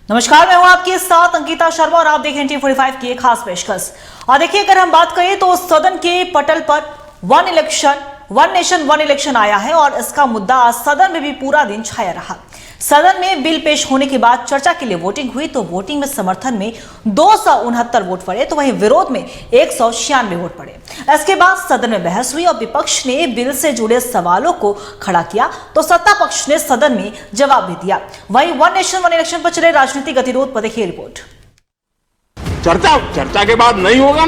नमस्कार, मैं हूं आपके साथ अंकिता शर्मा और आप देख रहे हैं T45 की एक खास पेशकश। और देखिए, अगर हम बात करें तो सदन के पटल पर वन नेशन वन इलेक्शन आया है और इसका मुद्दा आज सदन में भी पूरा दिन छाया रहा। सदन में बिल पेश होने के बाद चर्चा के लिए वोटिंग हुई तो वोटिंग में समर्थन में 269 वोट पड़े तो वहीं विरोध में 196 वोट पड़े। इसके बाद सदन में बहस हुई और विपक्ष ने बिल से जुड़े सवालों को खड़ा किया तो सत्ता पक्ष ने सदन में जवाब भी दिया। वहीं वन नेशन वन इलेक्शन पर चले राजनीतिक गतिरोध पर देखिए रिपोर्ट। चर्चा के बाद नहीं होगा,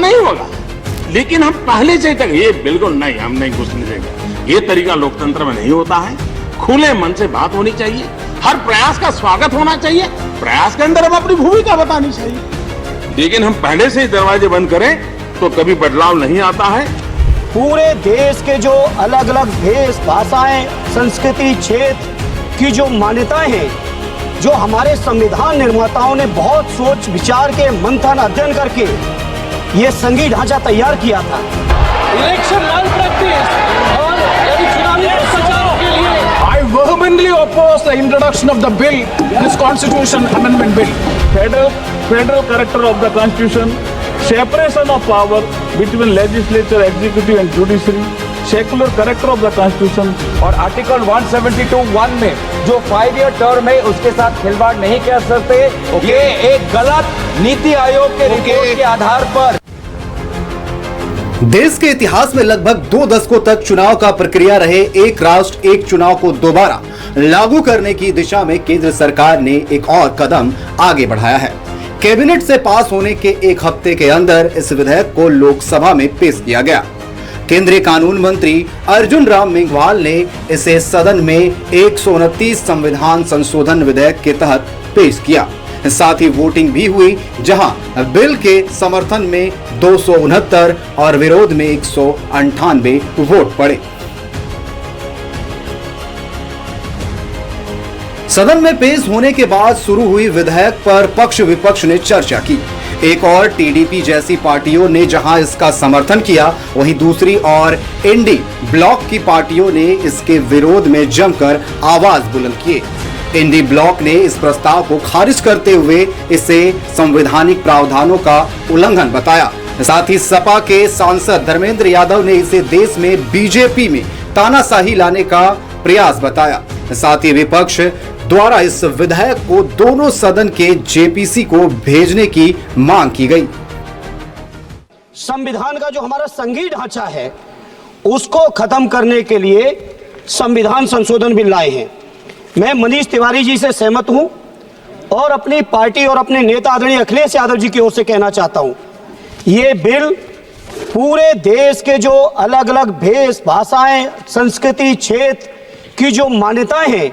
लेकिन हम पहले से तक ये बिल्कुल नहीं, हम नहीं घुस नहीं देंगे। ये तरीका लोकतंत्र में नहीं होता है। खुले मन से बात होनी चाहिए, हर प्रयास का स्वागत होना चाहिए, प्रयास के अंदर हम अपनी भूमिका बतानी चाहिए। लेकिन हम पहले से ही दरवाजे बंद करें तो कभी बदलाव नहीं आता है। पूरे देश के जो अलग अलग भेष भाषाएं, संस्कृति, क्षेत्र की जो मान्यताएं हैं, जो हमारे संविधान निर्माताओं ने बहुत सोच विचार के मंथन अध्ययन करके ये संघीय ढांचा तैयार किया था। इलेक्शन माल प्रैक्टिस और चुनावी प्रचार के लिए I vehemently oppose the introduction of the bill, this Constitution Amendment Bill. Federal character of the Constitution, separation of power between legislature, executive and judiciary, secular character of the Constitution और article 172(1) में जो 5 year term है उसके साथ खिलवाड़ नहीं कर सकते। ये एक गलत नीति आयोग के रिपोर्ट के आधार पर। देश के इतिहास में लगभग 2 दशकों तक चुनाव का प्रक्रिया रहे एक राष्ट्र एक चुनाव को दोबारा लागू करने की दिशा में केंद्र सरकार ने एक और कदम आगे बढ़ाया है। कैबिनेट से पास होने के एक हफ्ते के अंदर इस विधेयक को लोकसभा में पेश किया गया। केंद्रीय कानून मंत्री अर्जुन राम मेघवाल ने इसे सदन में 129 संविधान संशोधन विधेयक के तहत पेश किया। साथ ही वोटिंग भी हुई, जहां बिल के समर्थन में 269 और विरोध में 198 वोट पड़े। सदन में पेश होने के बाद शुरू हुई विधेयक पर पक्ष विपक्ष ने चर्चा की। एक और टीडीपी जैसी पार्टियों ने जहां इसका समर्थन किया, वहीं दूसरी ओर इंडी ब्लॉक की पार्टियों ने इसके विरोध में जमकर आवाज बुलंद किए। इंडी ब्लॉक ने इस प्रस्ताव को खारिज करते हुए इसे संवैधानिक प्रावधानों का उल्लंघन बताया। साथ ही सपा के सांसद धर्मेंद्र यादव ने इसे देश में बीजेपी में तानाशाही लाने का प्रयास बताया। साथ ही विपक्ष द्वारा इस विधेयक को दोनों सदन के जेपीसी को भेजने की मांग की गई। संविधान का जो हमारा संघीय ढांचा है उसको खत्म करने के लिए संविधान संशोधन बिल लाए हैं। मैं मनीष तिवारी जी से सहमत हूं और अपनी पार्टी और अपने नेता आदरणीय अखिलेश यादव जी की ओर से कहना चाहता हूं, ये बिल पूरे देश के जो अलग अलग भेष भाषाएं, संस्कृति, क्षेत्र की जो मान्यताएं हैं,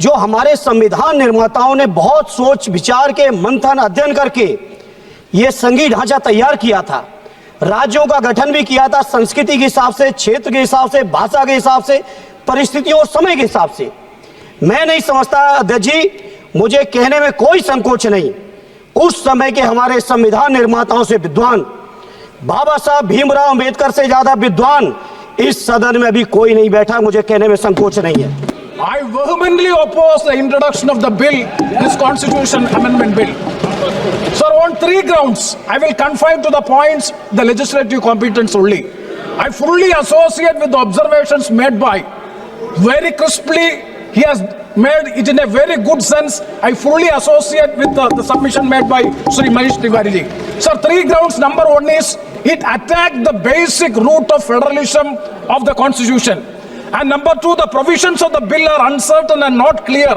जो हमारे संविधान निर्माताओं ने बहुत सोच विचार के मंथन अध्ययन करके ये संघीय ढांचा तैयार किया था। राज्यों का गठन भी किया था संस्कृति के हिसाब से, क्षेत्र के हिसाब से, भाषा के हिसाब से, परिस्थितियों और समय के हिसाब से। मैं नहीं समझता अध्यक्ष जी, मुझे कहने में कोई संकोच नहीं, उस समय के हमारे संविधान निर्माताओं से विद्वान, बाबा साहब भीमराव अंबेडकर से ज्यादा विद्वान इस सदन में अभी कोई नहीं बैठा, मुझे कहने में संकोच नहीं है। I vehemently oppose the introduction of the bill, this Constitution Amendment Bill. Sir, on 3 grounds, I will confine to the points the legislative competence only. I fully associate with the observations made by very crisply. He has made it in a very good sense. I fully associate with the submission made by Sri Manish Tiwari ji. Sir, 3 grounds. Number 1 is it attacked the basic root of federalism of the Constitution. And number 2, the provisions of the bill are uncertain and not clear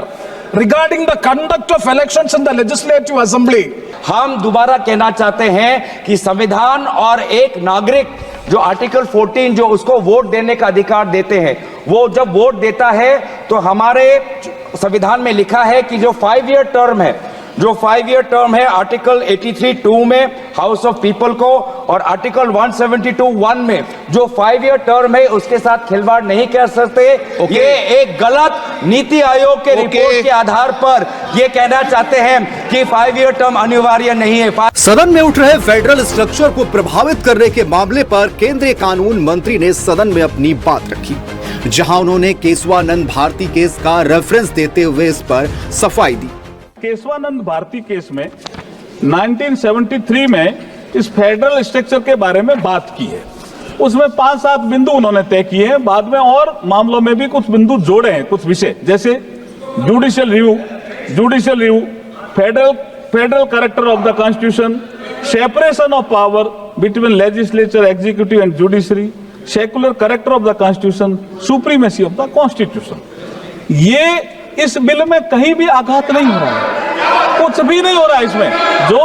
regarding the conduct of elections in the Legislative Assembly. हम दोबारा कहना चाहते हैं कि संविधान और एक नागरिक जो आर्टिकल 14 जो उसको वोट देने का अधिकार देते हैं, वो जब वोट देता है तो हमारे संविधान में लिखा है कि जो 5 ईयर टर्म है, आर्टिकल 83(2) में हाउस ऑफ पीपल को और आर्टिकल 172(1) में जो 5 ईयर टर्म है उसके साथ खिलवाड़ नहीं कर सकते। ये एक गलत नीति आयोग के रिपोर्ट के आधार पर ये कहना चाहते हैं कि 5 ईयर टर्म अनिवार्य नहीं है। सदन में उठ रहे फेडरल स्ट्रक्चर को प्रभावित करने के मामले पर केंद्रीय कानून मंत्री ने सदन में अपनी बात रखी, जहां उन्होंने केशवानंद भारती केस का रेफरेंस देते हुए इस पर सफाई दी। केशवानंद भारती केस में 1973 में इस फेडरल स्ट्रक्चर के बारे में बात की है। उसमें 5-7 बिंदु उन्होंने तय किए हैं। बाद में और मामलों में भी कुछ बिंदु जोड़े हैं, कुछ विषय, जैसे judicial review, federal character of the constitution, separation of power between legislature, executive and judiciary, secular character of the constitution, supremacy of the constitution. ये इस बिल में कहीं भी आघात नहीं हो रहा है, कुछ भी नहीं हो रहा है इसमें। जो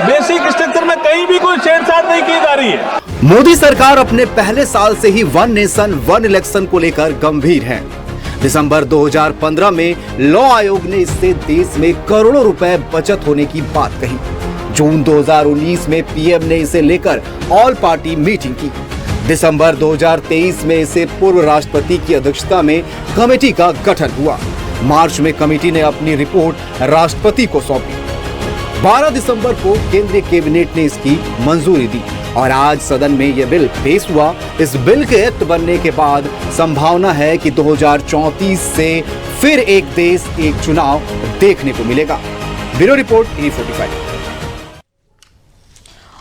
बेसिक स्ट्रक्चर में कहीं भी कोई छेड़छाड़ नहीं की जा रही है। मोदी सरकार अपने पहले साल से ही वन नेशन वन इलेक्शन को लेकर गंभीर है। दिसंबर 2015 में लॉ आयोग ने इससे देश में करोड़ों रुपए बचत होने की बात कही। जून 2019 में पीएम ने इसे लेकर ऑल पार्टी मीटिंग की। दिसंबर 2023 में इसे पूर्व राष्ट्रपति की अध्यक्षता में कमेटी का गठन हुआ। मार्च में कमेटी ने अपनी रिपोर्ट राष्ट्रपति को सौंपी। 12 दिसंबर को केंद्रीय कैबिनेट ने इसकी मंजूरी दी और आज सदन में यह बिल पेश हुआ। इस बिल के एक्ट बनने के बाद संभावना है कि 2034 से फिर एक देश एक चुनाव देखने को मिलेगा। Bureau report E45।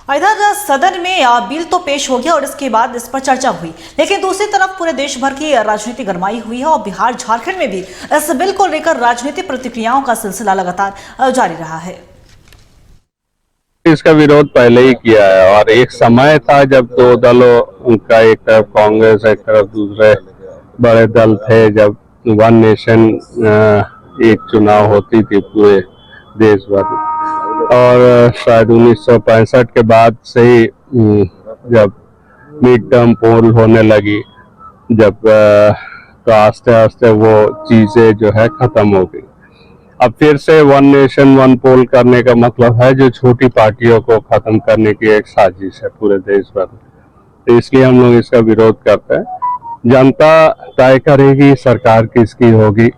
इधर सदन में बिल तो पेश हो गया और इसके बाद इस पर चर्चा हुई, लेकिन दूसरी तरफ पूरे देश भर की राजनीति गरमाई हुई है और बिहार झारखंड में भी इस बिल को लेकर राजनीतिक प्रतिक्रियाओं का सिलसिला लगातार जारी रहा है। इसका विरोध पहले ही किया है और एक समय था जब दो दलों उनका, एक तरफ कांग्रेस एक तरफ दूसरे बड़े दल थे, जब वन नेशन एक चुनाव होती थी पूरे देश भर। और शायद 1965 के बाद से ही जब मिड टर्म पोल होने लगी, जब तो आस्ते आस्ते वो चीजें जो है खत्म हो गई। अब फिर से वन नेशन वन पोल करने का मतलब है जो छोटी पार्टियों को खत्म करने की एक साजिश है पूरे देश भर में। तो इसलिए हम लोग इसका विरोध करते हैं। जनता तय करेगी सरकार किसकी होगी,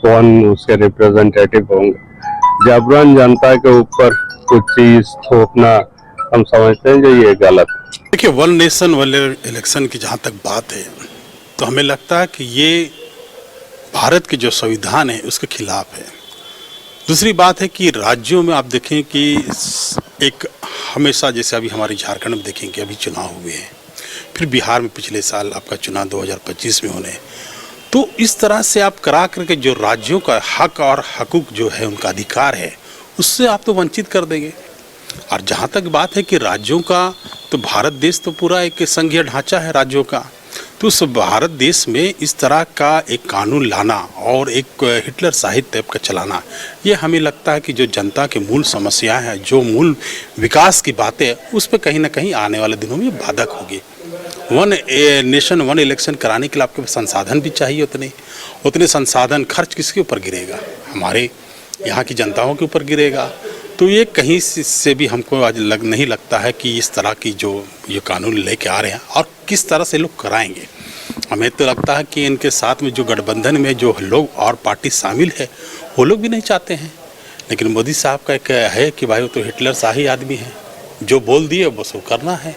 कौन उसके रिप्रेजेंटेटिव होंगे। जबरन जनता के ऊपर कुछ चीज थोपना हम समझते हैं जो ये गलत है। देखिए, वन नेशन वन इलेक्शन की जहाँ तक बात है तो हमें लगता है कि ये भारत के जो संविधान है उसके खिलाफ है। दूसरी बात है कि राज्यों में आप देखें कि एक हमेशा, जैसे अभी हमारे झारखंड में देखेंगे अभी चुनाव हुए हैं, फिर बिहार में पिछले साल आपका चुनाव 2025 में होने, तो इस तरह से आप करा करके जो राज्यों का हक और हकूक जो है उनका अधिकार है उससे आप तो वंचित कर देंगे। और जहाँ तक बात है कि राज्यों का, तो भारत देश तो पूरा एक संघीय ढांचा है राज्यों का, तो उस भारत देश में इस तरह का एक कानून लाना और एक हिटलर साहित्य टाइप का चलाना, ये हमें लगता है कि जो जनता की मूल समस्याएं हैं, जो मूल विकास की बातें, उस पर कहीं ना कहीं आने वाले दिनों में बाधक होगी। वन नेशन वन इलेक्शन कराने के लिए आपके पास संसाधन भी चाहिए, उतने संसाधन खर्च किसके ऊपर गिरेगा? हमारे यहाँ की जनताओं के ऊपर गिरेगा। तो ये कहीं से भी हमको आज नहीं लगता है कि इस तरह की जो ये कानून लेके आ रहे हैं और किस तरह से लोग कराएंगे। हमें तो लगता है कि इनके साथ में जो गठबंधन में जो लोग और पार्टी शामिल है वो लोग भी नहीं चाहते हैं, लेकिन मोदी साहब का एक है कि भाई वो तो हिटलर शाही आदमी है, जो बोल दिए बस वो करना है।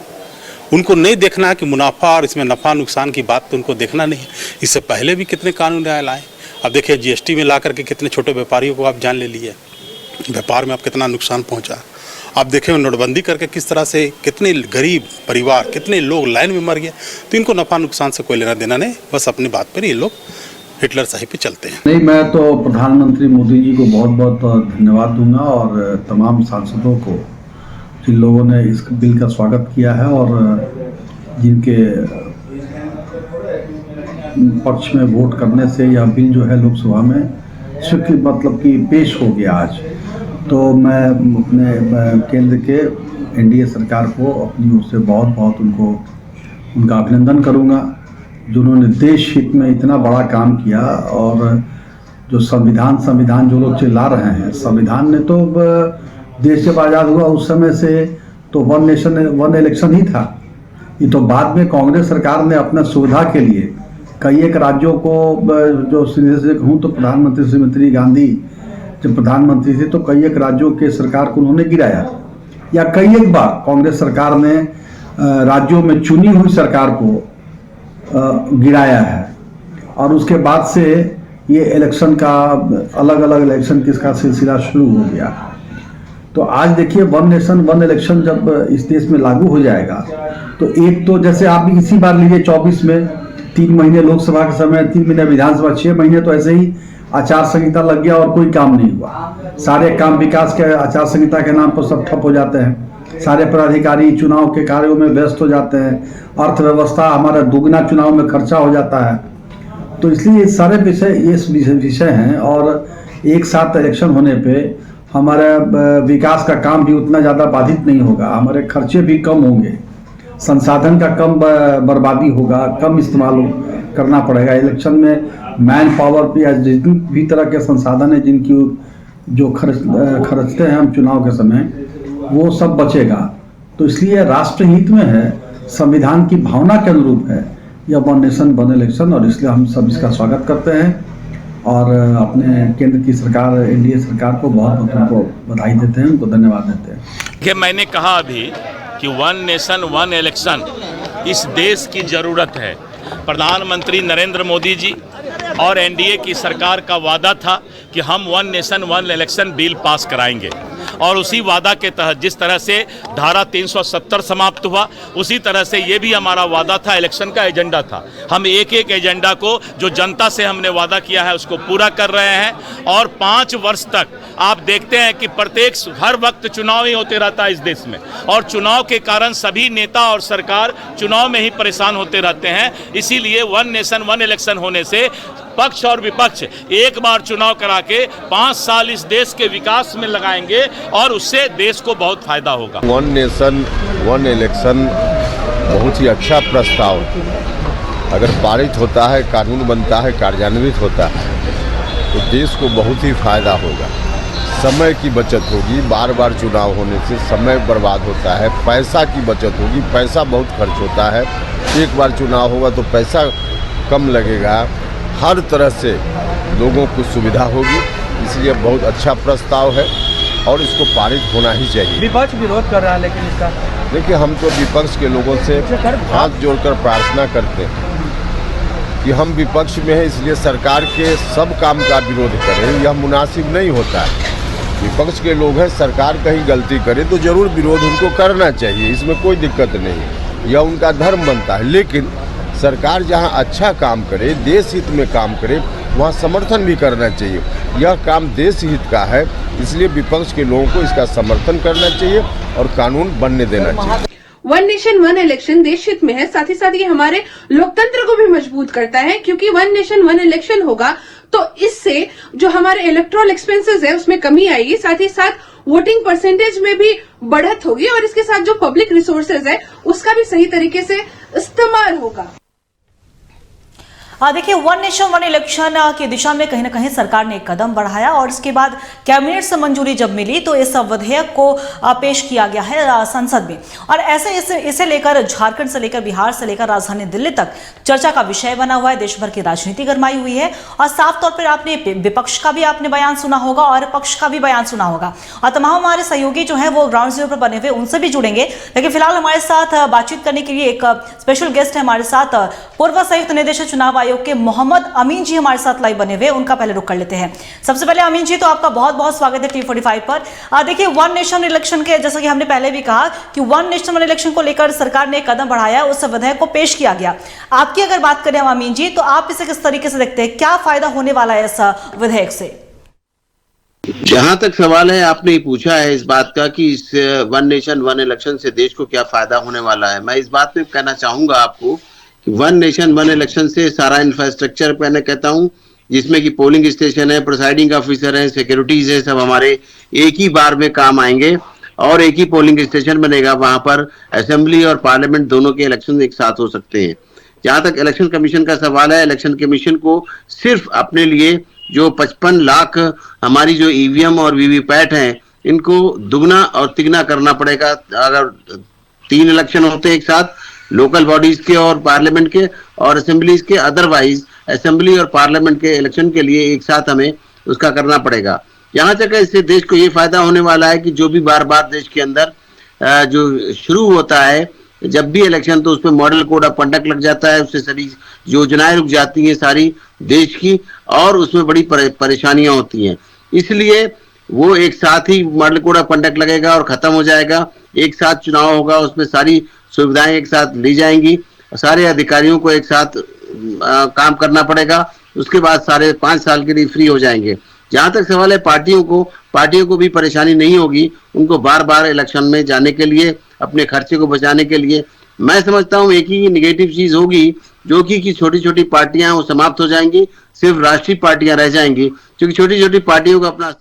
उनको नहीं देखना है कि मुनाफा और इसमें नफा नुकसान की बात तो उनको देखना नहीं है। इससे पहले भी कितने कानून लाए। अब देखिए जीएसटी में ला करके कितने छोटे व्यापारियों को आप जान ले लिए, व्यापार में आप कितना नुकसान पहुंचा। आप देखें नोटबंदी करके किस तरह से कितने गरीब परिवार, कितने लोग लाइन में मर गए। तो इनको नफा नुकसान से कोई लेना देना नहीं, बस अपनी बात पर ये लोग हिटलर साहिब पे चलते हैं। नहीं, मैं तो प्रधानमंत्री मोदी जी को बहुत बहुत धन्यवाद दूंगा और तमाम सांसदों को जिन लोगों ने इस बिल का स्वागत किया है और जिनके पक्ष में वोट करने से यह बिल जो है लोकसभा में स्वीकृत मतलब कि पेश हो गया आज। तो मैं अपने केंद्र के एनडीए सरकार को अपनी ओर से बहुत बहुत उनका अभिनंदन करूंगा, जिन्होंने देश हित में इतना बड़ा काम किया। और जो संविधान जो लोग चिल्ला रहे हैं, संविधान ने तो देश जब आज़ाद हुआ उस समय से तो वन नेशन वन इलेक्शन ही था। ये तो बाद में कांग्रेस सरकार ने अपना सुविधा के लिए कई एक राज्यों को, जो से कहूँ तो प्रधानमंत्री श्रीमती गांधी जब प्रधानमंत्री थे तो कई एक राज्यों के सरकार को उन्होंने गिराया, या कई एक बार कांग्रेस सरकार ने राज्यों में चुनी हुई सरकार को गिराया है। और उसके बाद से ये इलेक्शन का अलग अलग इलेक्शन किसका सिलसिला शुरू हो गया। तो आज देखिए वन नेशन वन इलेक्शन जब इस देश में लागू हो जाएगा तो एक तो जैसे आप भी इसी बार लीजिए 24 में 3 महीने लोकसभा के समय, 3 महीने विधानसभा, 6 महीने तो ऐसे ही आचार संहिता लग गया और कोई काम नहीं हुआ। सारे काम विकास के आचार संहिता के नाम पर सब ठप हो जाते हैं। सारे पदाधिकारी चुनाव के कार्यों में व्यस्त हो जाते हैं। अर्थव्यवस्था हमारा दुगना चुनाव में खर्चा हो जाता है। तो इसलिए सारे विषय हैं और एक साथ इलेक्शन होने पे हमारा विकास का काम भी उतना ज़्यादा बाधित नहीं होगा। हमारे खर्चे भी कम होंगे, संसाधन का कम बर्बादी होगा, कम इस्तेमाल करना पड़ेगा। इलेक्शन में मैन पावर या जितनी भी तरह के संसाधन है जिनकी जो खर्चते हैं हम चुनाव के समय, वो सब बचेगा। तो इसलिए राष्ट्र हित में है, संविधान की भावना के अनुरूप है यह वन नेशन वन इलेक्शन, और इसलिए हम सब इसका स्वागत करते हैं और अपने केंद्र की सरकार एनडीए सरकार को बहुत बहुत उनको बधाई देते हैं, उनको धन्यवाद देते हैं। कि मैंने कहा अभी कि वन नेशन वन इलेक्शन इस देश की ज़रूरत है। प्रधानमंत्री नरेंद्र मोदी जी और एनडीए की सरकार का वादा था कि हम one nation one election bill pass कराएंगे, और उसी वादा के तहत जिस तरह से धारा 370 समाप्त हुआ, उसी तरह से ये भी हमारा वादा था, इलेक्शन का एजेंडा था। हम एक एक एजेंडा को जो जनता से हमने वादा किया है उसको पूरा कर रहे हैं। और 5 वर्ष तक आप देखते हैं कि हर वक्त चुनाव ही होते रहता है इस देश में, और चुनाव के कारण सभी नेता और सरकार चुनाव में ही परेशान होते रहते हैं। इसीलिए वन नेशन वन इलेक्शन होने से पक्ष और विपक्ष एक बार चुनाव करा के 5 साल इस देश के विकास में लगाएंगे और उससे देश को बहुत फायदा होगा। वन नेशन वन इलेक्शन बहुत ही अच्छा प्रस्ताव अगर पारित होता है, कानून बनता है, कार्यान्वित होता है तो देश को बहुत ही फायदा होगा। समय की बचत होगी, बार बार चुनाव होने से समय बर्बाद होता है, पैसा की बचत होगी, पैसा बहुत खर्च होता है। एक बार चुनाव होगा तो पैसा कम लगेगा, हर तरह से लोगों को सुविधा होगी। इसलिए बहुत अच्छा प्रस्ताव है और इसको पारित होना ही चाहिए। विपक्ष विरोध कर रहा है, लेकिन इसका देखिए हम तो विपक्ष के लोगों से हाथ जोड़कर प्रार्थना करते हैं कि हम विपक्ष में हैं, इसलिए सरकार के सब काम का विरोध करें, यह मुनासिब नहीं होता है। विपक्ष के लोग हैं, सरकार कहीं गलती करे तो जरूर विरोध उनको करना चाहिए, इसमें कोई दिक्कत नहीं है, यह उनका धर्म बनता है। लेकिन सरकार जहां अच्छा काम करे, देश हित में काम करे, वहां समर्थन भी करना चाहिए। यह काम देश हित का है, इसलिए विपक्ष के लोगों को इसका समर्थन करना चाहिए और कानून बनने देना चाहिए। वन नेशन वन इलेक्शन देश हित में है, साथ ही साथ ये हमारे लोकतंत्र को भी मजबूत करता है, क्योंकि वन नेशन वन इलेक्शन होगा तो इससे जो हमारे इलेक्ट्रल एक्सपेंसेस है उसमें कमी आएगी, साथ ही साथ वोटिंग परसेंटेज में भी बढ़त होगी और इसके साथ जो पब्लिक रिसोर्सेज है उसका भी सही तरीके से इस्तेमाल होगा। देखिए वन नेशन वन इलेक्शन की दिशा में कहीं ना कहीं सरकार ने एक कदम बढ़ाया और इसके बाद कैबिनेट से मंजूरी जब मिली तो इस विधेयक को पेश किया गया है संसद में, और ऐसे इसे लेकर झारखंड से लेकर बिहार से लेकर राजधानी दिल्ली तक चर्चा का विषय बना हुआ है। देश भर की राजनीति गरमाई हुई है और साफ तौर पर आपने विपक्ष का भी आपने बयान सुना होगा और पक्ष का भी बयान सुना होगा, और तमाम हमारे सहयोगी जो है वो ग्राउंड जीरो पर बने हुए उनसे भी जुड़ेंगे। लेकिन फिलहाल हमारे साथ बातचीत करने के लिए एक स्पेशल गेस्ट है हमारे साथ, पूर्व संयुक्त निदेशक चुनाव आयोग के मोहम्मद अमीन जी हमारे साथ लाइव बने हुए, उनका पहले रुख कर लेते हैं। सबसे पहले अमीन जी, तो आपका बहुत बहुत स्वागत है T45 पर। देखिए वन नेशन इलेक्शन के, जैसा कि हमने पहले भी कहा कि वन नेशन वन इलेक्शन को लेकर सरकार ने एक कदम बढ़ाया, उस विधेयक को पेश किया गया। आपकी अगर बात करें अमीन जी, तो आप इसे किस तरीके से देखते हैं, क्या फायदा होने वाला है इस विधेयक से? जहां तक सवाल है आपने पूछा है इस बात का कि इस वन नेशन वन इलेक्शन से देश को क्या फायदा होने वाला है, मैं इस बात में कहना चाहूंगा आपको कि वन नेशन वन इलेक्शन से सारा इंफ्रास्ट्रक्चर मैंने कहता हूं, जिसमें कि पोलिंग स्टेशन है, प्रिसाइडिंग ऑफिसर है, सिक्योरिटीज है, सब हमारे एक ही बार में काम आएंगे और एक ही पोलिंग स्टेशन बनेगा। वहां पर असेंबली और पार्लियामेंट दोनों के इलेक्शन एक साथ हो सकते हैं। जहां तक इलेक्शन कमीशन का सवाल है, इलेक्शन कमीशन को सिर्फ अपने लिए जो 55 लाख हमारी जो ईवीएम और वीवीपैट हैं, इनको दुगना और तिगना करना पड़ेगा। अगर 3 इलेक्शन होते हैं एक साथ, लोकल बॉडीज के और पार्लियामेंट के और असेंबलीज के, अदरवाइज असेंबली और पार्लियामेंट के इलेक्शन के लिए एक साथ हमें उसका करना पड़ेगा। यहाँ तक इससे देश को ये फायदा होने वाला है कि जो भी बार बार देश के अंदर जो शुरू होता है जब भी इलेक्शन तो उस पर मॉडल कोड ऑफ कंडक्ट लग जाता है, उससे सारी योजनाएं रुक जाती हैं सारी देश की, और उसमें बड़ी परेशानियां होती हैं। इसलिए वो एक साथ ही मॉडल कोड ऑफ कंडक्ट लगेगा और खत्म हो जाएगा, एक साथ चुनाव होगा, उसमें सारी सुविधाएं एक साथ ली जाएंगी, सारे अधिकारियों को एक साथ काम करना पड़ेगा, उसके बाद सारे 5 साल के लिए फ्री हो जाएंगे। जहां तक सवाल है पार्टियों को भी परेशानी नहीं होगी, उनको बार बार इलेक्शन में जाने के लिए, अपने खर्चे को बचाने के लिए। मैं समझता हूं एक ही निगेटिव चीज होगी, जो कि छोटी छोटी पार्टियां वो समाप्त हो जाएंगी, सिर्फ राष्ट्रीय पार्टियां रह जाएंगी, क्योंकि छोटी छोटी पार्टियों का अपना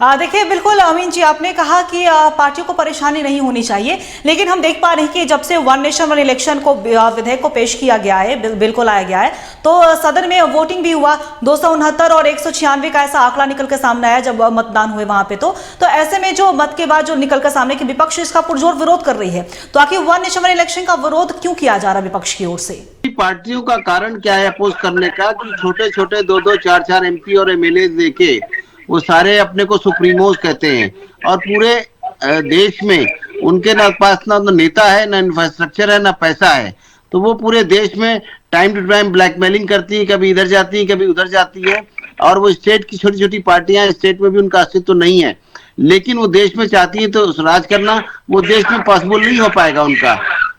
देखिए, बिल्कुल अमीन जी, आपने कहा कि पार्टियों को परेशानी नहीं होनी चाहिए, लेकिन हम देख पा रहे हैं कि जब से वन नेशन वन इलेक्शन को विधेयक को पेश किया गया है, बिल्कुल लाया गया है, तो सदन में वोटिंग भी हुआ, 269 और 196 का ऐसा आंकड़ा निकल कर सामने आया जब मतदान हुए वहां पे। तो ऐसे में जो मत के बाद जो निकल कर सामने कि विपक्ष इसका पुरजोर विरोध कर रही है, तो आखिर वन नेशन वन इलेक्शन का विरोध क्यों किया जा रहा है विपक्ष की ओर से? पार्टियों का कारण क्या है अपोज करने का, कि छोटे छोटे 2-2, 4-4 MP और MLA देके वो सारे अपने को सुप्रीमोस कहते हैं, और पूरे देश में उनके पास ना नेता है, ना इंफ्रास्ट्रक्चर है, ना पैसा है, तो वो पूरे देश में टाइम टू टाइम ब्लैकमेलिंग करती है, कभी इधर जाती है, कभी उधर जाती है, और वो स्टेट की छोटी छोटी पार्टियां, स्टेट में भी उनका अस्तित्व नहीं है, लेकिन वो देश में चाहती है, तो राज करना वो देश में पॉसिबल नहीं हो पाएगा उनका।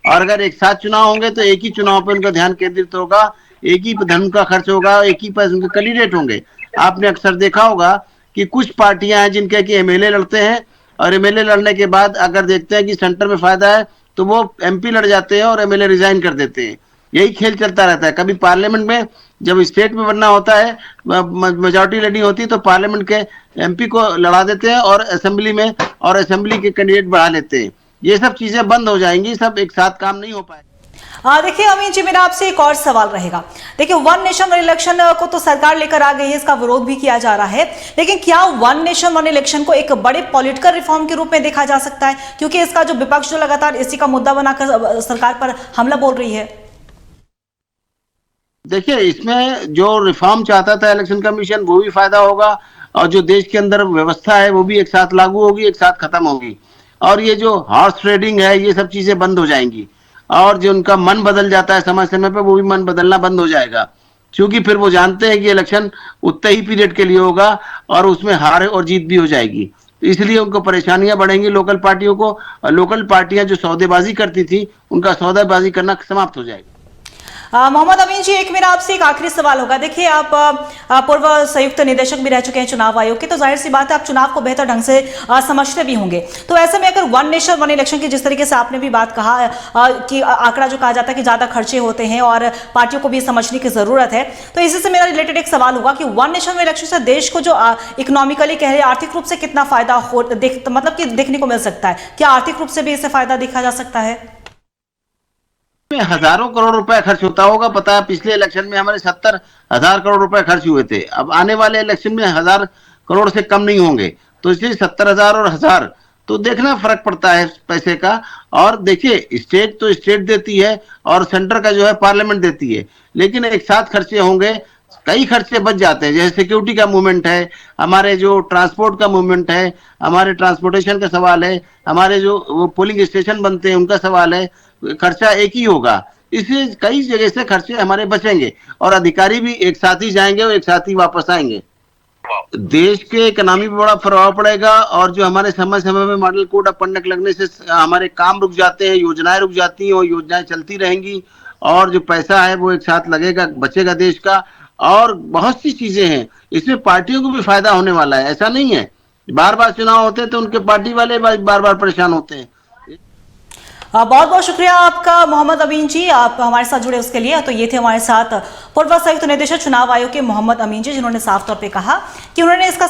और अगर एक साथ चुनाव होंगे तो एक ही चुनाव पे उनका ध्यान केंद्रित होगा, एक ही धन का खर्च होगा, एक ही पैसे उनके कैंडिडेट होंगे। आपने अक्सर देखा होगा कि कुछ पार्टियां हैं जिनके कि MLA लड़ते हैं, और MLA लड़ने के बाद अगर देखते हैं कि सेंटर में फायदा है तो वो MP लड़ जाते हैं और MLA रिजाइन कर देते हैं। यही खेल चलता रहता है। कभी पार्लियामेंट में जब स्टेट में बनना होता है, मेजोरिटी लेनी होती है, तो पार्लियामेंट के MP को लड़ा देते हैं और असेंबली के कैंडिडेट बढ़ा लेते हैं। ये सब चीजें बंद हो जाएंगी, सब एक साथ काम नहीं हो पाएगा। देखिए अमीन जी, मेरा आपसे एक और सवाल रहेगा। देखिए, वन नेशन वन इलेक्शन को तो सरकार लेकर आ गई है, इसका विरोध भी किया जा रहा है, लेकिन क्या वन नेशन वन इलेक्शन को एक बड़े पॉलिटिकल रिफॉर्म के रूप में देखा जा सकता है? क्योंकि इसका जो विपक्ष जो लगातार इसी का मुद्दा बनाकर सरकार पर हमला बोल रही है। देखिए, इसमें जो रिफॉर्म चाहता था इलेक्शन कमीशन, वो भी फायदा होगा, और जो देश के अंदर व्यवस्था है वो भी एक साथ लागू होगी, एक साथ खत्म होगी, और ये जो हॉर्स ट्रेडिंग है, ये सब चीजें बंद हो जाएंगी, और जो उनका मन बदल जाता है समय समय पे, वो भी मन बदलना बंद हो जाएगा, क्योंकि फिर वो जानते हैं कि इलेक्शन उतने ही पीरियड के लिए होगा और उसमें हार और जीत भी हो जाएगी। तो इसलिए उनको परेशानियां बढ़ेंगी लोकल पार्टियों को, और लोकल पार्टियां जो सौदेबाजी करती थी, उनका सौदेबाजी करना समाप्त हो जाएगा। मोहम्मद अमीन जी, मेरा आपसे एक आखिरी सवाल होगा। देखिए, आप पूर्व संयुक्त निदेशक भी रह चुके हैं चुनाव आयोग के, तो जाहिर सी बात है आप चुनाव को बेहतर ढंग से समझते भी होंगे। तो ऐसे में अगर वन नेशन वन इलेक्शन की जिस तरीके से आपने भी बात कहा कि आंकड़ा जो कहा जाता है कि ज्यादा खर्चे होते हैं और पार्टियों को भी समझने की जरूरत है, तो इसी से मेरा रिलेटेड एक सवाल होगा कि वन नेशन वन इलेक्शन से देश को जो इकोनॉमिकली कह रहे आर्थिक रूप से कितना फायदा मतलब कि देखने को मिल सकता है? क्या आर्थिक रूप से भी इससे फायदा देखा जा सकता है? में हजारों करोड़ रुपए खर्च होता होगा। पता है, पिछले इलेक्शन में हमारे 70,000 करोड़ रुपए खर्च हुए थे। अब आने वाले इलेक्शन में 1000 करोड़ से कम नहीं होंगे, तो इसलिए 70,000 और 1000 तो देखना फर्क पड़ता है पैसे का। और देखिए, स्टेट तो स्टेट देती है और सेंटर का जो है पार्लियामेंट देती है, लेकिन एक साथ खर्चे होंगे, कई खर्चे बच जाते हैं। जैसे सिक्योरिटी का मूवमेंट है, हमारे जो ट्रांसपोर्ट का मूवमेंट है, हमारे ट्रांसपोर्टेशन का सवाल है, हमारे जो वो पोलिंग स्टेशन बनते हैं उनका सवाल है, खर्चा एक ही होगा। इसलिए कई जगह से खर्चे हमारे बचेंगे और अधिकारी भी एक साथ ही जाएंगे और एक साथ ही वापस आएंगे। देश के इकोनॉमी पर बड़ा प्रभाव पड़ेगा, और जो हमारे समय समय में मॉडल कोड ऑफ कंडक्ट लगने से हमारे काम रुक जाते हैं, योजनाएं रुक जाती हैं, और योजनाएं चलती रहेंगी, और जो पैसा है वो एक साथ लगेगा, बचेगा देश का। और बहुत सी चीजें हैं, इसमें पार्टियों को भी फायदा होने वाला है। ऐसा नहीं है बार बार चुनाव होते हैं तो उनके पार्टी वाले बार बार परेशान होते हैं। बहुत बहुत शुक्रिया आपका मोहम्मद अमीन जी, आप हमारे साथ जुड़े उसके लिए। तो ये थे हमारे साथ पूर्व संयुक्त निदेशक चुनाव आयोग के मोहम्मद अमीन जी, जिन्होंने साफ तौर पे कहा कि उन्होंने इसका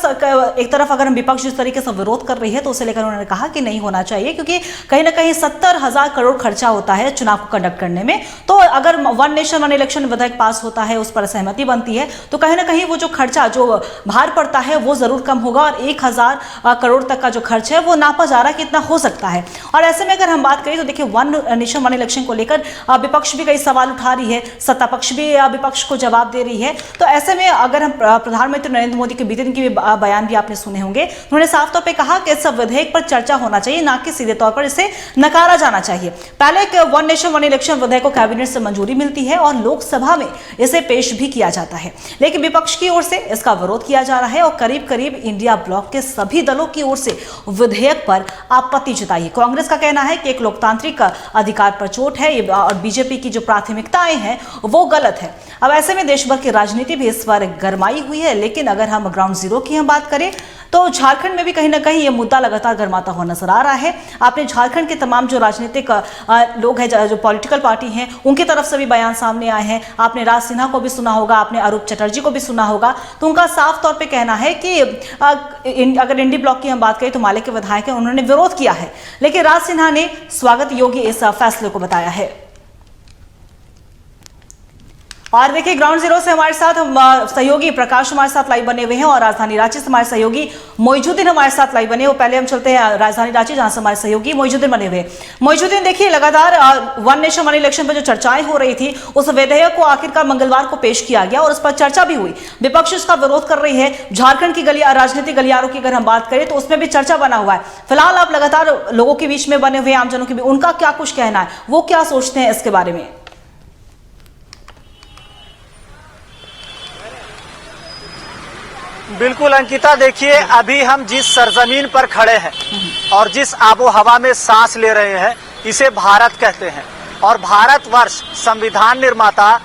एक तरफ अगर हम विपक्ष जिस तरीके से विरोध कर रही है तो उसे लेकर उन्होंने कहा कि नहीं होना चाहिए, क्योंकि कहीं ना कहीं 70,000 करोड़ खर्चा होता है चुनाव को कंडक्ट करने में। तो अगर वन नेशन वन इलेक्शन विधेयक पास होता है, उस पर सहमति बनती है, तो कहीं ना कहीं वो जो खर्चा जो भार पड़ता है वो जरूर कम होगा, और 1,000 करोड़ तक का जो खर्च है वो नापा जा रहा है कि इतना हो सकता है। और ऐसे में अगर हम बात करें तो देखिए वन नेशन वन इलेक्शन को लेकर विपक्ष भी कई सवाल उठा रही है, सत्ता पक्ष भी विपक्ष को जवाब दे रही है। तो ऐसे में अगर हम प्रधानमंत्री नरेंद्र मोदी के बीते दिन के बयान भी आपने सुने होंगे, उन्होंने साफ तौर पर कहा कि इस विधेयक पर चर्चा होना चाहिए, ना कि सीधे तौर पर इसे नकारा जाना चाहिए। पहले एक वन नेशन वन इलेक्शन विधेयक को कैबिनेट से मंजूरी मिलती है और लोकसभा में इसे पेश भी किया जाता है, लेकिन विपक्ष की ओर से इसका विरोध किया जा रहा है और करीब करीब इंडिया ब्लॉक के सभी दलों की ओर से विधेयक पर आपत्ति जताई है। कांग्रेस का कहना है कि एक लोकतांत्रिक अधिकार पर चोट है और बीजेपी की जो प्राथमिकताएं हैं वो गलत है। अब ऐसे में देश भर की राजनीति भी इस पर गरमाई हुई है, लेकिन अगर हम ग्राउंड जीरो की हम बात करें तो झारखंड में भी कहीं ना कहीं ये मुद्दा लगातार गर्माता हुआ नजर आ रहा है। आपने झारखंड के तमाम जो राजनीतिक लोग हैं, जो पॉलिटिकल पार्टी हैं, उनकी तरफ से भी बयान सामने आए हैं। आपने राज सिन्हा को भी सुना होगा, आपने अरूप चटर्जी को भी सुना होगा। तो उनका साफ तौर पे कहना है कि अगर इंडी ब्लॉक की हम बात करें तो माले के विधायक हैं, उन्होंने विरोध किया है, लेकिन राज सिन्हा ने स्वागत योग्य इस फैसले को बताया है। और देखिए ग्राउंड जीरो से हमारे साथ सहयोगी प्रकाश हमारे साथ लाइव बने हुए हैं और राजधानी रांची से हमारे सहयोगी मोइजुद्दीन हमारे साथ लाइव बने। वो पहले हम चलते हैं राजधानी रांची, जहां से हमारे सहयोगी मोइजुद्दीन बने हुए। मोइजुद्दीन, देखिए लगातार वन नेशन वन इलेक्शन पर जो चर्चाएं हो रही थी, उस विधेयक को आखिरकार मंगलवार को पेश किया गया और उस पर चर्चा भी हुई। विपक्ष इसका विरोध कर रही है। झारखंड की राजनीतिक गलियारों की अगर हम बात करें तो उसमें भी चर्चा बना हुआ है। फिलहाल आप लगातार लोगों के बीच में बने हुए, आमजनों के बीच, उनका क्या कुछ कहना है, वो क्या सोचते हैं इसके बारे में? बिल्कुल अंकिता, देखिए अभी हम जिस सरजमीन पर खड़े हैं और जिस आबो हवा में सांस ले रहे हैं, इसे भारत कहते हैं। और भारतवर्ष संविधान निर्माता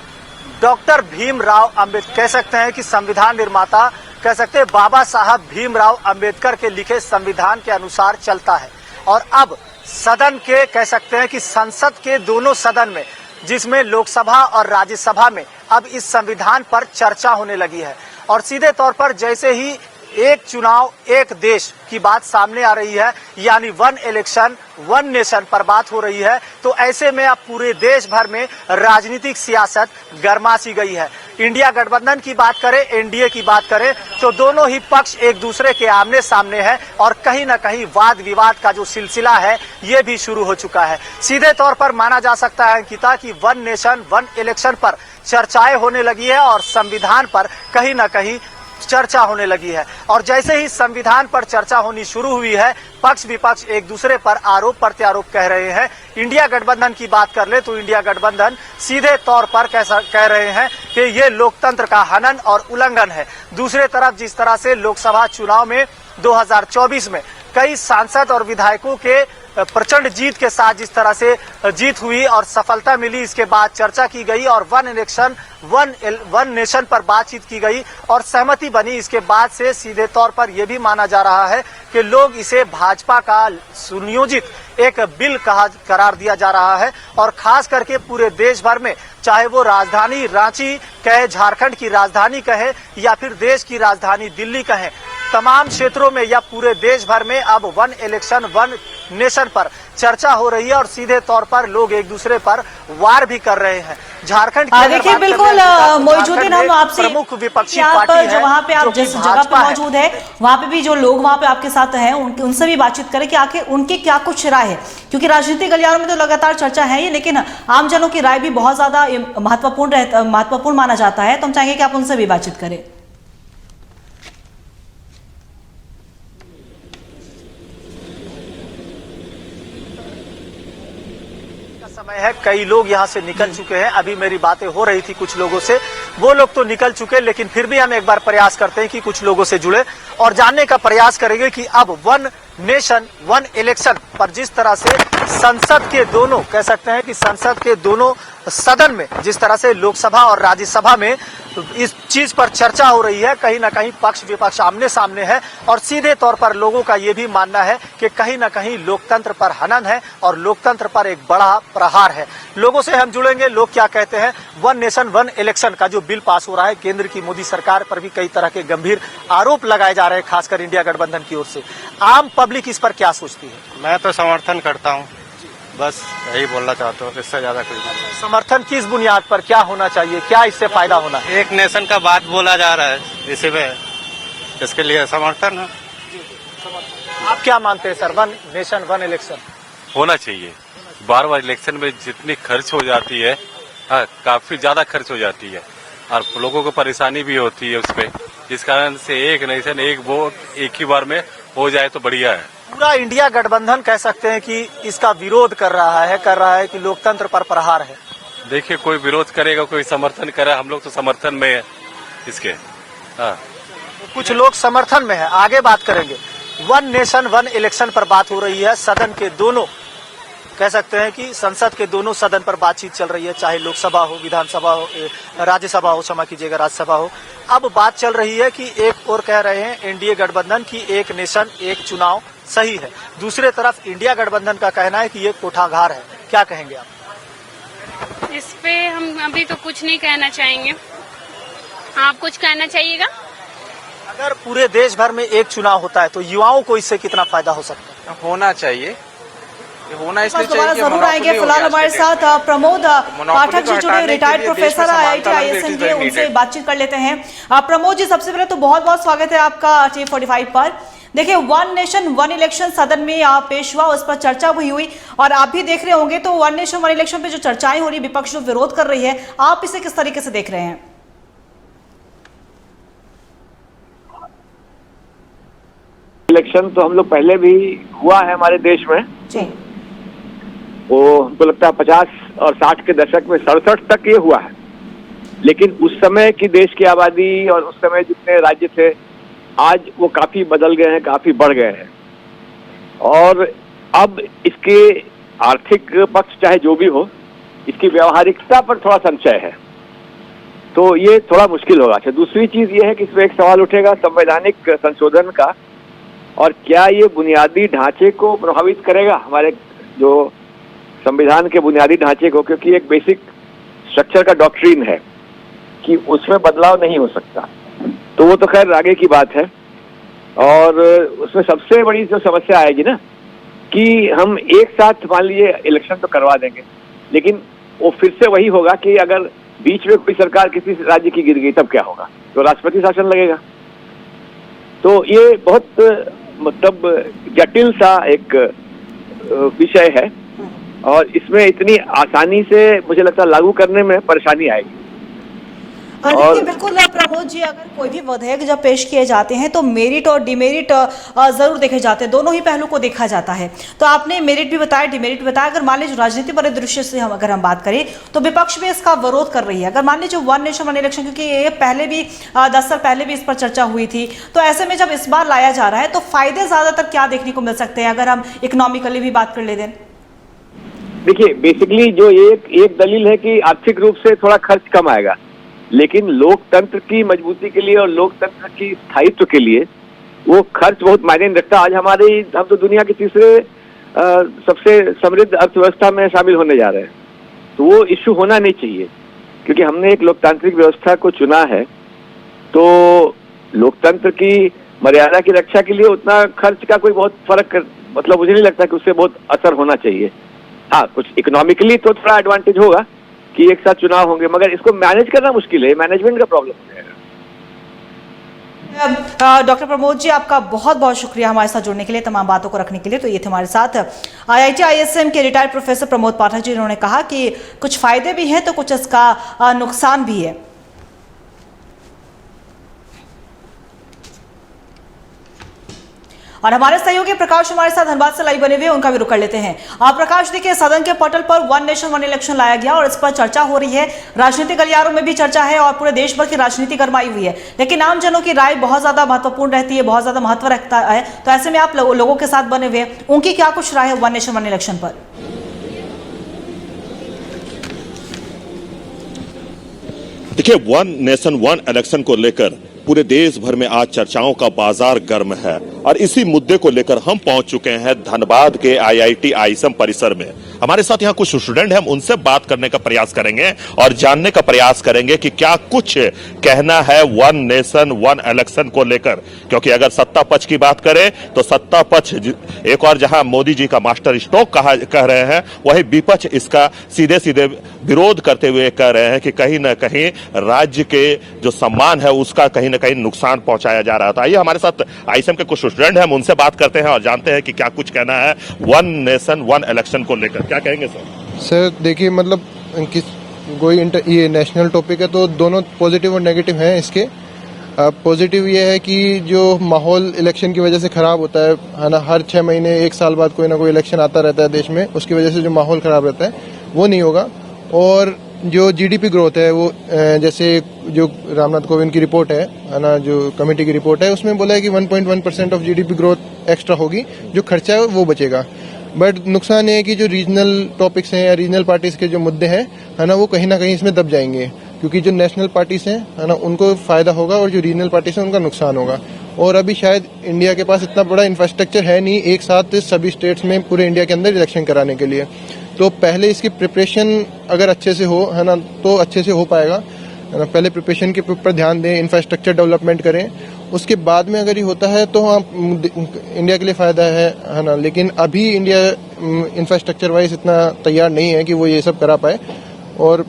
डॉक्टर भीमराव अंबेडकर, कह सकते हैं कि संविधान निर्माता कह सकते हैं बाबा साहब भीमराव अंबेडकर के लिखे संविधान के अनुसार चलता है। और अब सदन के, कह सकते हैं कि संसद के दोनों सदन में, जिसमें लोकसभा और राज्यसभा में अब इस संविधान पर चर्चा होने लगी है। और सीधे तौर पर जैसे ही एक चुनाव एक देश की बात सामने आ रही है, यानी वन इलेक्शन वन नेशन पर बात हो रही है, तो ऐसे में अब पूरे देश भर में राजनीतिक सियासत गर्मा सी गई है। इंडिया गठबंधन की बात करें, एनडीए की बात करें, तो दोनों ही पक्ष एक दूसरे के आमने सामने है और कहीं न कहीं वाद विवाद का जो सिलसिला है ये भी शुरू हो चुका है। सीधे तौर पर माना जा सकता है अंकिता कि वन नेशन वन इलेक्शन पर चर्चाएं होने लगी है और संविधान पर कहीं न कहीं चर्चा होने लगी है। और जैसे ही संविधान पर चर्चा होनी शुरू हुई है, पक्ष विपक्ष एक दूसरे पर आरोप प्रत्यारोप कह रहे हैं। इंडिया गठबंधन की बात कर ले तो इंडिया गठबंधन सीधे तौर पर कह रहे हैं कि ये लोकतंत्र का हनन और उल्लंघन है। दूसरे तरफ जिस तरह से लोकसभा चुनाव में 2024 में कई सांसद और विधायकों के प्रचंड जीत के साथ जिस तरह से जीत हुई और सफलता मिली, इसके बाद चर्चा की गई और वन इलेक्शन वन नेशन पर बातचीत की गई और सहमति बनी। इसके बाद से सीधे तौर पर यह भी माना जा रहा है कि लोग इसे भाजपा का सुनियोजित एक बिल करार दिया जा रहा है। और खास करके पूरे देश भर में, चाहे वो राजधानी रांची कहे, झारखंड की राजधानी कहे या फिर देश की राजधानी दिल्ली कहे, तमाम क्षेत्रों में या पूरे देश भर में अब वन इलेक्शन वन नेशन पर चर्चा हो रही है और सीधे तौर पर लोग एक दूसरे पर वार भी कर रहे हैं। झारखंड की देखिए बिल्कुल मोइजुद्दीन, हम आपसे प्रमुख विपक्षी पार्टी है, जो वहाँ पे आप जिस जगह पे मौजूद है, वहाँ पे भी जो लोग वहाँ पे आपके साथ हैं, उनसे भी बातचीत करें कि आखिर उनकी क्या कुछ राय है, क्योंकि राजनीतिक गलियारों में तो लगातार चर्चा है ही, लेकिन आमजनों की राय भी बहुत ज्यादा महत्वपूर्ण माना जाता है। तो हम चाहेंगे कि आप उनसे भी बातचीत करें। समय है, कई लोग यहाँ से निकल चुके हैं। अभी मेरी बातें हो रही थी कुछ लोगों से, वो लोग तो निकल चुके, लेकिन फिर भी हम एक बार प्रयास करते हैं कि कुछ लोगों से जुड़े और जानने का प्रयास करेंगे कि अब वन नेशन वन इलेक्शन पर जिस तरह से संसद के दोनों, कह सकते हैं कि संसद के दोनों सदन में जिस तरह से लोकसभा और राज्यसभा में इस चीज पर चर्चा हो रही है, कहीं ना कहीं पक्ष विपक्ष आमने सामने है और सीधे तौर पर लोगों का ये भी मानना है कि कहीं ना कहीं लोकतंत्र पर हनन है और लोकतंत्र पर एक बड़ा प्रहार है। लोगों से हम जुड़ेंगे, लोग क्या कहते हैं। वन नेशन वन इलेक्शन का जो बिल पास हो रहा है, केंद्र की मोदी सरकार पर भी कई तरह के गंभीर आरोप लगाए जा रहे हैं, खासकर इंडिया गठबंधन की ओर से। आम पब्लिक इस पर क्या सोचती है? मैं तो समर्थन करता हूँ, बस यही बोलना चाहता हूँ, इससे ज्यादा कुछ नहीं। समर्थन किस बुनियाद पर, क्या होना चाहिए, क्या इससे फायदा होना है? एक नेशन का बात बोला जा रहा है, इसी में इसके लिए समर्थन है। आप क्या मानते हैं sir, one nation one election होना चाहिए? बार बार इलेक्शन में जितनी खर्च हो जाती है, काफी ज्यादा खर्च हो जाती है और लोगों को परेशानी भी होती है उसपे। जिस कारण से एक नेशन एक वोट एक ही बार में हो जाए तो बढ़िया है। पूरा इंडिया गठबंधन कह सकते हैं कि इसका विरोध कर रहा है कि लोकतंत्र पर प्रहार है। देखिए, कोई विरोध करेगा, कोई समर्थन करे, हम लोग तो समर्थन में है इसके। कुछ लोग समर्थन में है, आगे बात करेंगे। वन नेशन वन इलेक्शन पर बात हो रही है। सदन के दोनों, कह सकते हैं कि संसद के दोनों सदन पर बातचीत चल रही है, चाहे लोकसभा हो, विधानसभा हो, राज्यसभा हो, क्षमा कीजिएगा, राज्यसभा हो। अब बात चल रही है कि एक और कह रहे हैं एनडीए गठबंधन की एक नेशन एक चुनाव सही है, दूसरे तरफ इंडिया गठबंधन का कहना है कि ये कोठाघार है। क्या कहेंगे आप इस पे? हम अभी तो कुछ नहीं कहना चाहेंगे, आप कुछ कहना चाहिएगा? अगर पूरे देश भर में एक चुनाव होता है तो युवाओं को इससे कितना फायदा हो सकता है? होना चाहिए, होना इसलिए दोबारा चाहिए। जरूर आएंगे। फिलहाल हमारे साथ प्रमोद पाठक जी जुड़े, रिटायर्ड प्रोफेसर IIT ISM के, उनसे बातचीत कर लेते हैं। प्रमोद जी, सबसे पहले तो बहुत बहुत स्वागत है आपका T45 पर। देखिए, वन नेशन वन इलेक्शन सदन में पेश हुआ, उस पर चर्चा भी हुई और आप भी देख रहे होंगे। तो वन नेशन वन इलेक्शन पे जो चर्चाएं हो रही, विपक्ष जो विरोध कर रही है, आप इसे किस तरीके से देख रहे हैं? इलेक्शन तो हम लोग पहले भी हुआ है हमारे देश में जी। वो हमको लगता है 50 और 60 के दशक में 67 तक ये हुआ है, लेकिन उस समय की देश की आबादी और उस समय जितने राज्य थे, आज वो काफी बदल गए हैं, काफी बढ़ गए हैं। और अब इसके आर्थिक पक्ष चाहे जो भी हो, इसकी व्यवहारिकता पर थोड़ा संशय है, तो ये थोड़ा मुश्किल होगा। अच्छा, दूसरी चीज ये है कि इसमें एक सवाल उठेगा संवैधानिक संशोधन का, और क्या ये बुनियादी ढांचे को प्रभावित करेगा, हमारे जो संविधान के बुनियादी ढांचे को, क्योंकि एक बेसिक स्ट्रक्चर का डॉक्ट्रिन है कि उसमें बदलाव नहीं हो सकता। तो वो तो खैर आगे की बात है। और उसमें सबसे बड़ी जो समस्या आएगी ना, कि हम एक साथ मान लीजिए इलेक्शन तो करवा देंगे, लेकिन वो फिर से वही होगा कि अगर बीच में कोई सरकार किसी राज्य की गिर गई तब क्या होगा, तो राष्ट्रपति शासन लगेगा। तो ये बहुत मतलब जटिल सा एक विषय है और इसमें इतनी आसानी से मुझे लगता है लागू करने में परेशानी आएगी। देखिए, बिल्कुल प्रमोद जी, अगर कोई भी विधेयक जब पेश किए जाते हैं तो मेरिट और डिमेरिट जरूर देखे जाते हैं, दोनों ही पहलू को देखा जाता है। तो आपने मेरिट भी बताया, डिमेरिट बताया। अगर मान लीजिए राजनीति परिदृश्य से अगर हम बात करें तो विपक्ष भी इसका विरोध कर रही है। अगर मान लीजिए वन नेशन वन इलेक्शन, क्योंकि ये पहले भी 10 साल पहले भी इस पर चर्चा हुई थी, तो ऐसे में जब इस बार लाया जा रहा है तो फायदे ज्यादातर क्या देखने को मिल सकते हैं, अगर हम इकोनॉमिकली भी बात कर ले दें? देखिए, बेसिकली जो एक दलील है कि आर्थिक रूप से थोड़ा खर्च कम आएगा, लेकिन लोकतंत्र की मजबूती के लिए और लोकतंत्र की स्थायित्व के लिए वो खर्च बहुत मायने नहीं रखता। आज हम तो दुनिया के तीसरे सबसे समृद्ध अर्थव्यवस्था में शामिल होने जा रहे हैं, तो वो इश्यू होना नहीं चाहिए, क्योंकि हमने एक लोकतांत्रिक व्यवस्था को चुना है। तो लोकतंत्र की मर्यादा की रक्षा के लिए उतना खर्च का कोई बहुत फर्क, मतलब मुझे नहीं लगता कि उससे बहुत असर होना चाहिए। हाँ, कुछ इकोनॉमिकली तो थोड़ा एडवांटेज होगा कि एक साथ चुनाव होंगे, मगर इसको मैनेज करना मुश्किल है, मैनेजमेंट का प्रॉब्लम हो जाएगा। डॉक्टर प्रमोद जी, आपका बहुत बहुत शुक्रिया हमारे साथ जुड़ने के लिए, तमाम बातों को रखने के लिए। तो ये थे हमारे साथ IIT ISM के रिटायर्ड प्रोफेसर प्रमोद पाठक जी। उन्होंने कहा कि कुछ फायदे भी हैं तो कुछ इसका नुकसान भी है। और हमारे सहयोगी प्रकाश हमारे साथ धनबाद से लाइव बने हुए, उनका भी रुख कर लेते हैं। प्रकाश, देखिए, सदन के पटल पर वन नेशन वन इलेक्शन लाया गया और इस पर चर्चा हो रही है, राजनीतिक गलियारों में भी चर्चा है और पूरे देश भर की राजनीति गरमाई हुई है, लेकिन आम जनों की राय बहुत ज्यादा महत्वपूर्ण रहती है, बहुत ज्यादा महत्व रखता है। तो ऐसे में आप लोगों के साथ बने हुए, उनकी क्या कुछ राय है वन नेशन वन इलेक्शन पर? देखिए, वन नेशन वन इलेक्शन को लेकर पूरे देश भर में आज चर्चाओं का बाजार गर्म है और इसी मुद्दे को लेकर हम पहुंच चुके हैं धनबाद के IIT ISM परिसर में। हमारे साथ यहाँ कुछ स्टूडेंट हैं, हम उनसे बात करने का प्रयास करेंगे और जानने का प्रयास करेंगे कि क्या कुछ कहना है वन नेशन वन इलेक्शन को लेकर। क्योंकि अगर सत्ता पक्ष की बात करें तो सत्ता पक्ष एक और जहां मोदी जी का मास्टर स्ट्रोक कह रहे हैं, वही विपक्ष इसका सीधे सीधे विरोध करते हुए कह रहे हैं कि कहीं ना कहीं राज्य के जो सम्मान है उसका कहीं ना कहीं नुकसान पहुंचाया जा रहा था। आइए हमारे साथ ISM के कुछ स्टूडेंट हैं, हम उनसे बात करते हैं और जानते हैं कि क्या कुछ कहना है वन नेशन वन इलेक्शन को लेकर। क्या कहेंगे सर? सर देखिए, मतलब ये नेशनल टॉपिक है तो दोनों पॉजिटिव और नेगेटिव हैं इसके। पॉजिटिव ये है कि जो माहौल इलेक्शन की वजह से ख़राब होता है ना, हर 6 महीने 1 साल बाद कोई ना कोई इलेक्शन आता रहता है देश में, उसकी वजह से जो माहौल ख़राब रहता है वो नहीं होगा। और जो जीडीपी ग्रोथ है वो जैसे जो रामनाथ कोविंद की रिपोर्ट है ना, जो कमेटी की रिपोर्ट है, उसमें बोला है कि 1.1% ऑफ जीडीपी ग्रोथ एक्स्ट्रा होगी, जो खर्चा है वो बचेगा। बट नुकसान ये है कि जो रीजनल टॉपिक्स हैं या रीजनल पार्टीज के जो मुद्दे हैं है ना, वो कहीं ना कहीं इसमें दब जाएंगे, क्योंकि जो नेशनल पार्टीज हैं है ना उनको फायदा होगा और जो रीजनल पार्टीज हैं उनका नुकसान होगा। और अभी शायद इंडिया के पास इतना बड़ा इंफ्रास्ट्रक्चर है नहीं एक साथ सभी स्टेट्स में पूरे इंडिया के अंदर इलेक्शन कराने के लिए। तो पहले इसकी प्रिपरेशन अगर अच्छे से हो है ना तो अच्छे से हो पाएगा है ना। पहले प्रिपरेशन के ऊपर ध्यान दें, इंफ्रास्ट्रक्चर डेवलपमेंट करें, उसके बाद में अगर ये होता है तो हाँ इंडिया के लिए फायदा है ना। लेकिन अभी इंडिया इंफ्रास्ट्रक्चर वाइज इतना तैयार नहीं है कि वो ये सब करा पाए, और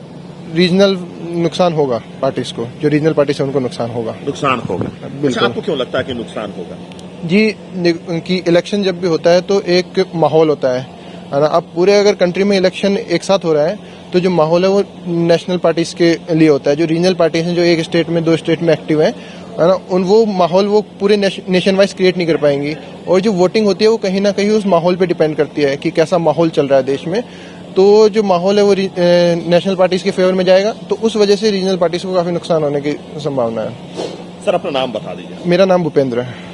रीजनल नुकसान होगा पार्टीज को, जो रीजनल पार्टीज है उनको नुकसान होगा। बिल्कुल। आपको क्यों लगता है कि नुकसान होगा? जी, कि इलेक्शन जब भी होता है तो एक माहौल होता है ना। अब पूरे अगर कंट्री में इलेक्शन एक साथ हो रहा है तो जो माहौल है वो नेशनल पार्टीज के लिए होता है। जो रीजनल पार्टीज हैं जो एक स्टेट में 2 स्टेट में एक्टिव है ना, वो माहौल वो पूरे नेशन वाइज क्रिएट नहीं कर पाएंगी। और जो वोटिंग होती है वो कहीं ना कहीं उस माहौल पे डिपेंड करती है कि कैसा माहौल चल रहा है देश में। तो जो माहौल है वो नेशनल पार्टीज के फेवर में जाएगा, तो उस वजह से रीजनल पार्टीज को काफी नुकसान होने की संभावना है। सर अपना नाम बता दीजिए। मेरा नाम भूपेंद्र है।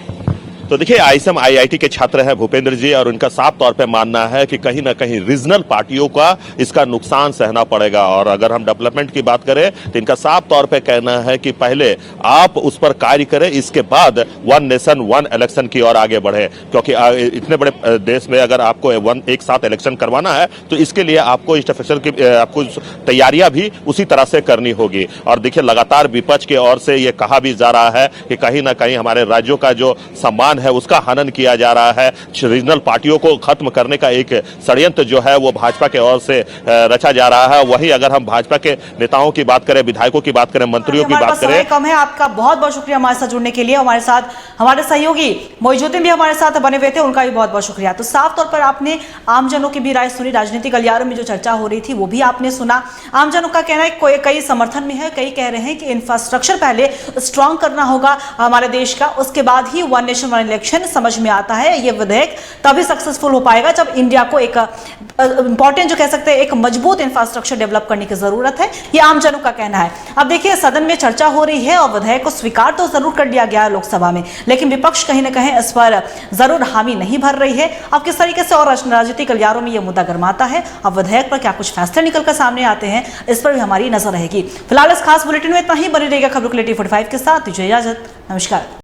तो देखिए, आईएसएम आईआईटी के छात्र हैं भूपेंद्र जी, और उनका साफ तौर पे मानना है कि कहीं ना कहीं रीजनल पार्टियों का इसका नुकसान सहना पड़ेगा। और अगर हम डेवलपमेंट की बात करें तो इनका साफ तौर पे कहना है कि पहले आप उस पर कार्य करें, इसके बाद वन नेशन वन इलेक्शन की ओर आगे बढ़े। क्योंकि इतने बड़े देश में अगर आपको एक साथ इलेक्शन करवाना है तो इसके लिए आपको इंफ्रास्ट्रक्चर की आपको तैयारियां भी उसी तरह से करनी होगी। और देखिए, लगातार विपक्ष की ओर से यह कहा भी जा रहा है कि कहीं ना कहीं हमारे राज्यों का जो सम्मान है उसका हनन किया जा रहा है। रीजनल पार्टियों को खत्म करने का एक षड्यंत्र जो है वो भाजपा के ओर से रचा जा रहा है। वहीं अगर हम भाजपा के नेताओं की बात करें, विधायकों की बात करें, मंत्रियों की बात करें, कम है। आपका बहुत बहुत शुक्रिया हमारे साथ जुड़ने के लिए। हमारे साथ हमारे सहयोगी मोइजुद्दीन भी हमारे साथ बने हुए थे, उनका भी बहुत बहुत शुक्रिया। तो साफ तौर पर आपने आमजनों की भी राय सुनी, राजनीतिक गलियारों में जो चर्चा हो रही थी वो भी आपने सुना। आमजनों का कहना है कई समर्थन में है, कई कह रहे हैं कि इंफ्रास्ट्रक्चर पहले स्ट्रांग करना होगा हमारे देश का, उसके बाद ही वन नेशन वन इलेक्शन समझ में आता है। ये विधेयक तभी सक्सेसफुल हो पाएगा जब इंडिया को एक इंपॉर्टेंट जो कह सकते हैं एक मजबूत इंफ्रास्ट्रक्चर डेवलप करने की जरूरत है, ये आमजनों का कहना है। अब देखिए, सदन में चर्चा हो रही है और विधेयक को स्वीकार तो जरूर कर लिया गया है लोकसभा में, लेकिन विपक्ष कहीं ना कहीं इस पर जरूर हामी नहीं भर रही है। अब किस तरीके से और राजनीतिक गलियारों में यह मुद्दा गर्माता है, अब विधेयक पर क्या कुछ फैसले निकलकर सामने आते हैं, इस पर भी हमारी नजर रहेगी। फिलहाल इस खास बुलेटिन में इतना ही। बने रहेगा खबरों के लिए T45 के साथ। दीजिए इजाजत, नमस्कार।